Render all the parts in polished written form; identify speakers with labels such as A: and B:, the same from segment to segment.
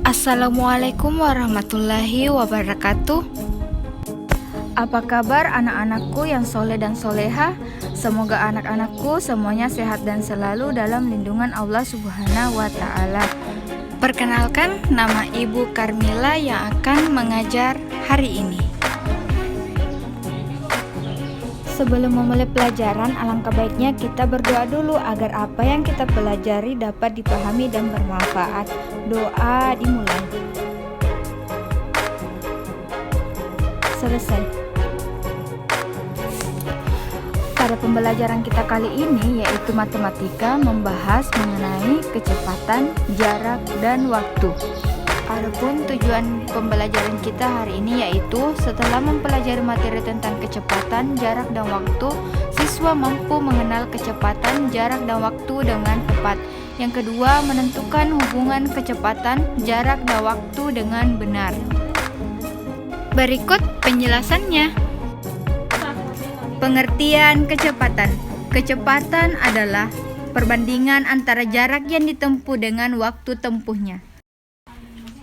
A: Assalamualaikum warahmatullahi wabarakatuh. Apa kabar anak-anakku yang soleh dan soleha? Semoga anak-anakku semuanya sehat dan selalu dalam lindungan Allah Subhanahu wa Ta'ala. Perkenalkan, nama Ibu Karmila yang akan mengajar hari ini. Sebelum memulai pelajaran, alangkah baiknya kita berdoa dulu agar apa yang kita pelajari dapat dipahami dan bermanfaat. Doa dimulai. Selesai. Pada pembelajaran kita kali ini yaitu matematika membahas mengenai kecepatan, jarak, dan waktu. Adapun tujuan pembelajaran kita hari ini yaitu setelah mempelajari materi tentang kecepatan, jarak, dan waktu, siswa mampu mengenal kecepatan, jarak, dan waktu dengan tepat. Yang kedua, menentukan hubungan kecepatan, jarak, dan waktu dengan benar. Berikut penjelasannya. Pengertian kecepatan. Kecepatan adalah perbandingan antara jarak yang ditempuh dengan waktu tempuhnya.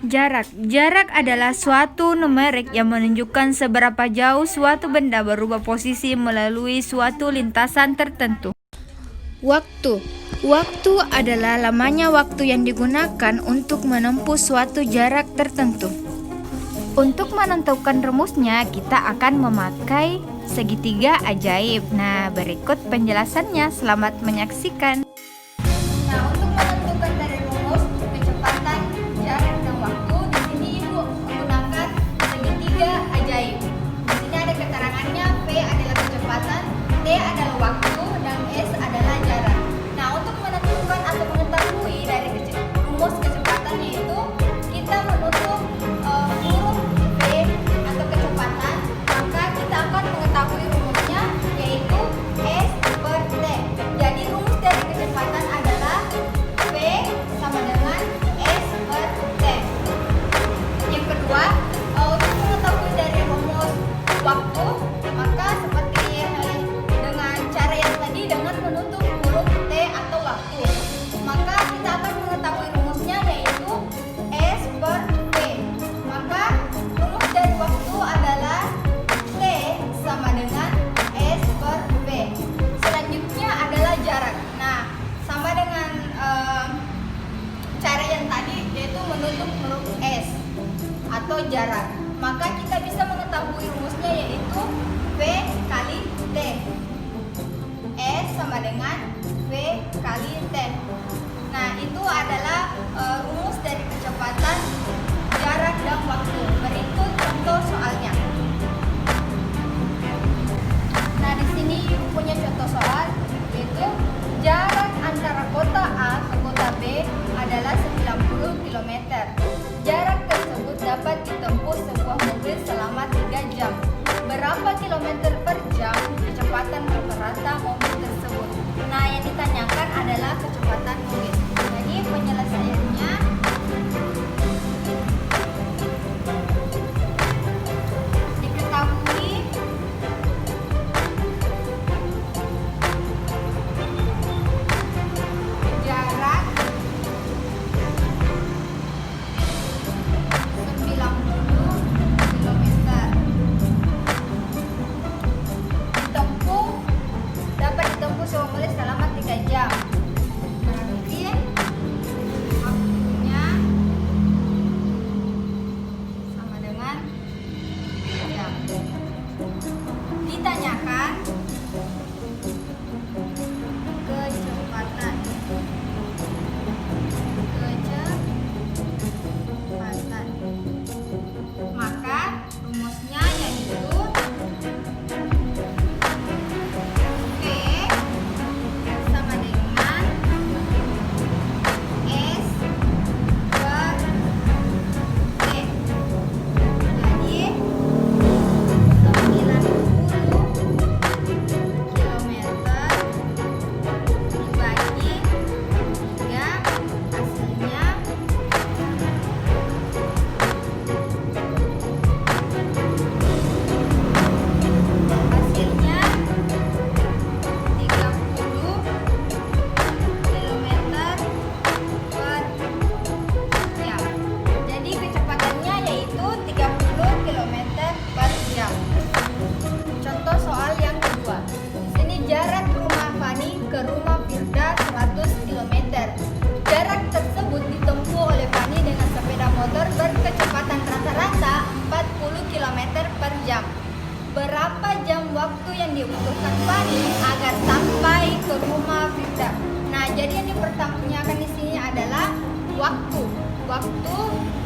A: Jarak adalah suatu numerik yang menunjukkan seberapa jauh suatu benda berubah posisi melalui suatu lintasan tertentu. Waktu adalah lamanya waktu yang digunakan untuk menempuh suatu jarak tertentu. Untuk menentukan rumusnya, kita akan memakai segitiga ajaib. Nah, berikut penjelasannya. Selamat menyaksikan. Nah, untuk menentukan dari rumus kecepatan, jarak, dan waktu, di sini Ibu menggunakan segitiga ajaib. Di sini ada keterangannya, V adalah kecepatan, T adalah waktu, dan S adalah jarak. Nah, untuk menentukan atau mengetahui dari rumus kecepatan yaitu kita menutup huruf V atau kecepatan, maka kita akan mengetahui rumusnya yaitu S per T. Jadi rumus dari kecepatan adalah V sama dengan S per T. Yang kedua, untuk mengetahui dari rumus waktu, maka seperti dengan cara yang tadi dengan menutup huruf T atau waktu, maka kita akan mengetahui rumusnya yaitu S per V. Maka rumus dari waktu adalah T sama dengan S per V. Selanjutnya adalah jarak. Nah, sama dengan cara yang tadi yaitu menutup huruf S atau jarak. Maka kita bisa mengetahui rumusnya yaitu V kali T. S sama dengan V kali T. Nah, itu adalah rumus dari kecepatan, jarak, dan waktu. Berikut contoh soalnya. Nah, di sini Ibu punya contoh soal yaitu jarak antara kota A ke kota B adalah 90 km. Jarak tersebut dapat ditempuh sebuah mobil selama 3 jam. Berapa kilometer per jam kecepatan rata-rata mobil tersebut? Nah, yang ditanyakan adalah kecepatan mobil. Jadi penyelesaiannya diketahui jarak 90 km. Dapat ditempuh sebuah mobil selama 3 jam. dibutuhkan Fani agar sampai ke rumah Firda. Nah, jadi yang dipertanyakan di sini adalah waktu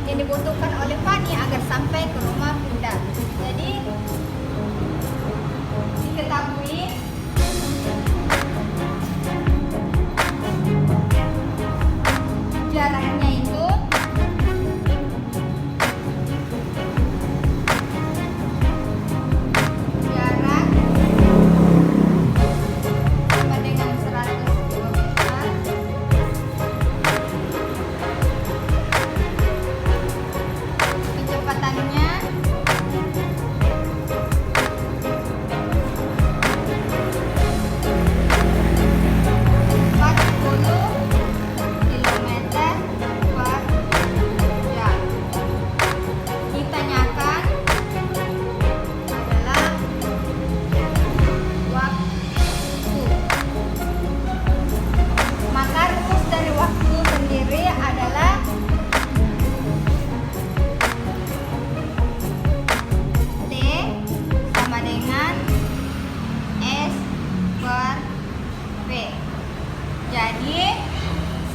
A: yang dibutuhkan oleh Fani agar sampai ke rumah Firda. Jadi diketahui jaraknya itu sama dengan 100 km. Kecepatannya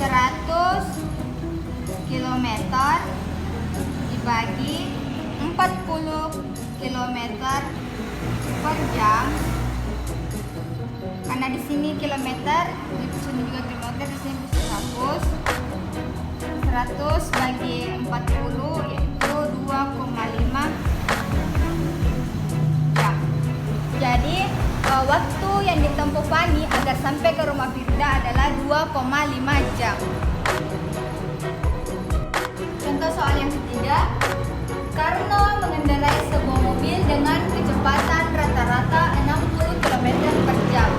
A: 100 km dibagi 40 km per jam. Karena di sini kilometer, di sini juga kilometer, di sini 100 bagi 40 yaitu 2,5 jam. Jadi waktu yang ditempuh Fani agar sampai ke rumah Firda adalah 2,5 jam. Contoh soal yang ketiga, Karno mengendarai sebuah mobil dengan kecepatan rata-rata 60 km per jam.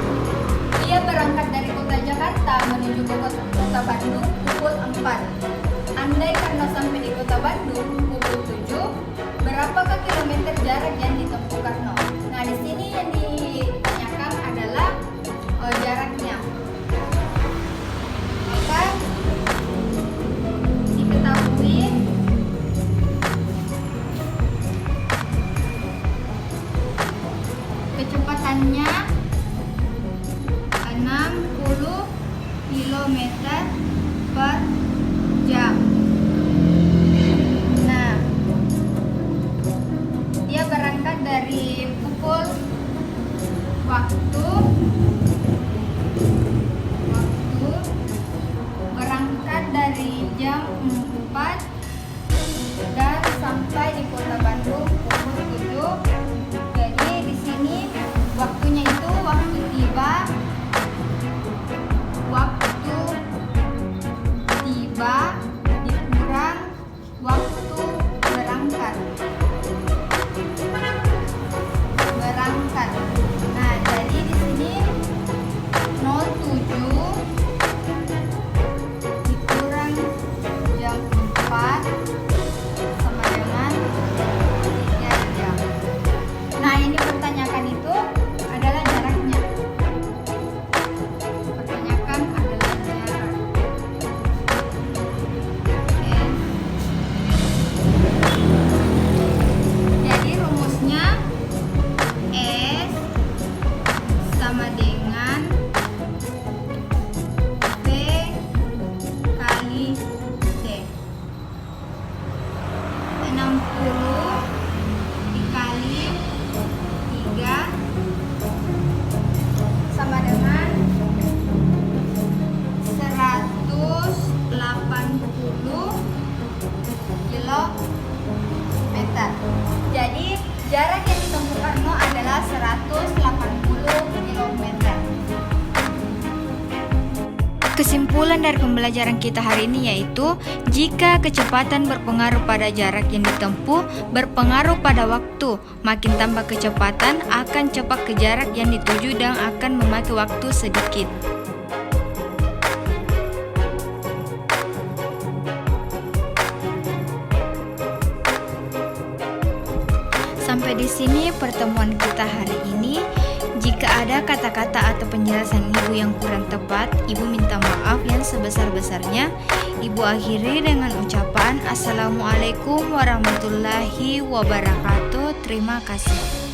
A: Ia berangkat dari kota Jakarta menuju ke kota Bandung pukul 4. Andai Karno sampai di kota Bandung pukul 7, berapakah kilometer jarak yang ditempuh Karno? Nah, di sini yang ditanyakan adalah jaraknya. Maka diketahui kecepatannya 60 km per jam. Nah, dia berangkat dari pukul waktu berangkat dari jam 4 dan sampai di kota Bandung pukul 7. Jadi di sini waktunya itu waktu tiba dikurang waktu berangkat. Nah, jadi di sini 07 dikurang jam 4 sama dengan 3 jam. Nah, yang dipertanyakan itu adalah jaraknya. Pertanyakan adalah jarak. Jadi rumusnya S sama dengan V kali T. 60 dikali 3 sama dengan 180 km. Jadi jarak yang ditempuh Karno adalah 180 km. Kesimpulan dari pembelajaran kita hari ini yaitu jika kecepatan berpengaruh pada jarak yang ditempuh, berpengaruh pada waktu. Makin tambah kecepatan akan cepat ke jarak yang dituju dan akan memakai waktu sedikit. Sampai di sini pertemuan kita hari ini. Jika ada kata-kata atau penjelasan Ibu yang kurang tepat, Ibu minta maaf yang sebesar-besarnya. Ibu akhiri dengan ucapan Assalamualaikum warahmatullahi wabarakatuh. Terima kasih.